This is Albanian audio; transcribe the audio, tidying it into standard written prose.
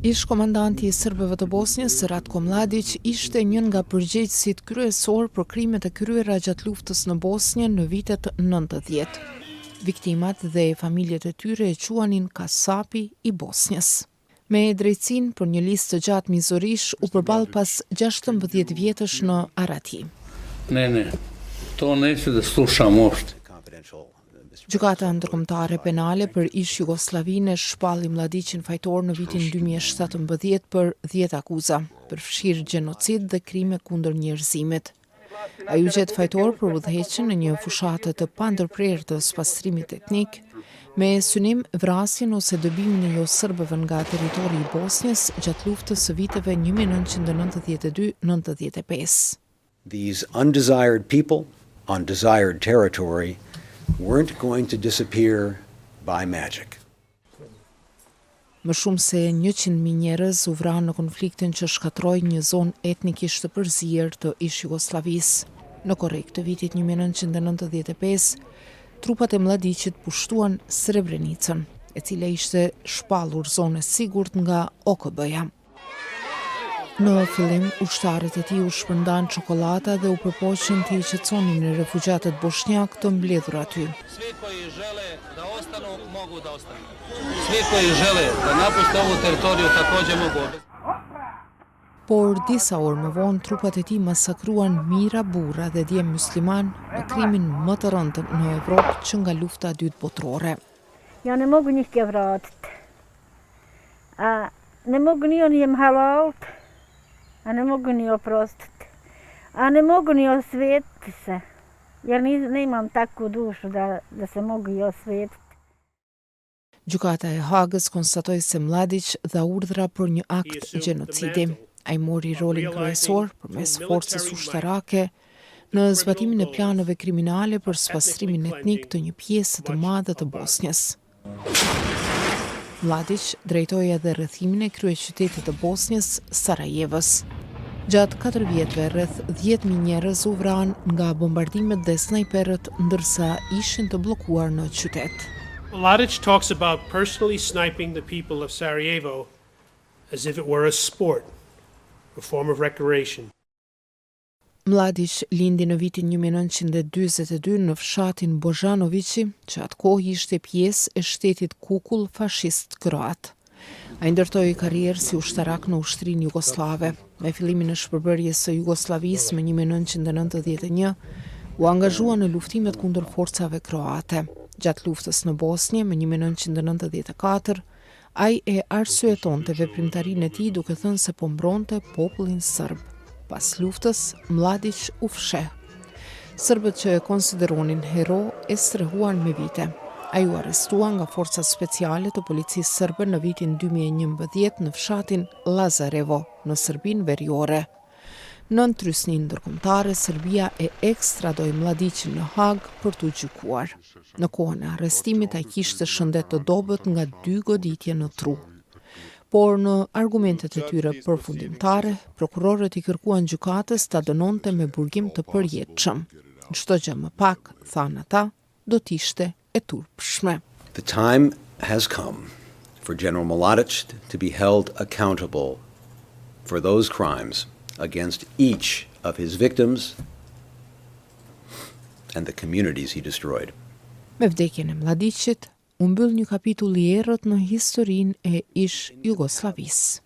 Ish komandanti I serbëve të Bosnjës, Ratko Mladić, ishte njën nga përgjegjësit kryesor për krimet e kryera gjatë luftës në Bosnjë në vitet 90. Viktimat dhe familjet e tyre e quanin kasapi I Bosnjës. Me drejtësinë për një listë të gjatë mizorish u përball pas 16 vjetësh në Arati. Ne, to neću da slušam uopšte. Gjykata ndërkombëtare penale për ish Jugosllavinë shpalli Mladićin fajtor në vitin 2017 për 10 akuza, përfshirë gjenocid dhe krime kundër njerëzimit. Ai u gjet fajtor për udhëheqjen në një fushatë të pandërprerë të spastrimit etnik, me synim vrasjen ose dëbimin e jo serbëve nga territori I Bosnjës gjatë luftës së viteve 1992-95. These undesired people, undesired territory, weren't going to disappear by magic. Më shumë se 100.000 njerëz u vranë në konfliktin që shkatroi një zonë etnikisht të përzier të ish Jugosllavisë. Në korrekt të vitit 1995, trupat e Mladićit pushtuan Srebrenicën, e cila ishte shpallur zonë e sigurt nga OKB-ja. Në fillim, ushtarët e tij u shpërndan çokolata dhe u përpoqën të I qetësonin në refugjatët bosnjak të mbledhur aty. Svi koji žele da ostanu, mogu da ostanu. Svi koji žele da napuste ovu teritoriju takođe mogu. Por disa orë më vonë, trupat e tij masakruan mijëra burra dhe djem musliman në krimin më të rëndë në Evropë që nga lufta e dytë botërore. Ja ne mogu njih vratit. A ne mogu ni oni jem halalt. A ne mogu ni oprostiti. A ne mogu ni osvetiti se. Jer nemam takvu dušu da se mogu I osvetiti. Gjykata e Hagës konstatoi se Mladić dha urdhra për një akt gjenocidi. Ai mori rolin kryesor përmes forcës ushtarake në zbatimin e planeve kriminale për spastrimin etnik të një pjesë të madhe të Bosnjës. Mladić drejtoi edhe rrethimin e kryeqytetit të Bosnjës, Sarajevës. Gjatë 4 vjetëve rreth 10.000 njerëz u vranë nga bombardimet dhe snajperët ndërsa ishin të bllokuar në qytet. Mladić talks about personally sniping the people of Sarajevo as if it were a sport, a form of recreation. Mladić lindi në vitin 1942 në fshatin Bozanovići, që atkohë ishte pjesë e shtetit kukull fashist kroat. Ai ndërtoi karrierë si ushtarak në ushtrinë jugoslave. Me fillimin e shpërbërjes së Jugosllavisë më 1991, u angazhua në luftimet kundër forcave kroate. Gjatë luftës në Bosnjë më 1994, ai e arsyetonte veprimtarinë e tij duke thënë se po mbronte popullin serb. Pas luftës, Mladić u fsheh. Serbët që e konsideronin hero e strehuan me vite. Ai u arrestua nga forcat speciale të policisë serbe në vitin 2011 në fshatin Lazarevo, në Serbinë Veriore. Në trysni ndërkombëtare, Serbia e ekstradoi Mladićin në Hag për t'u gjykuar. Në kohën e arrestimit ai kishte shëndet të dobët nga 2 goditje në tru. Por në argumentet e tyre përfundimtare, prokurorët I kërkuan gjykatës ta dënonte me burgim të përjetshëm. Çdo gjë më pak, thanë ata, do t'ishte e turpshme. The time has come for General Mladić to be held accountable for those crimes against each of his victims and the communities he destroyed. Me vdekjen e Mladićit, u mbyll një kapitull I errët në historinë e ish Jugosllavisë.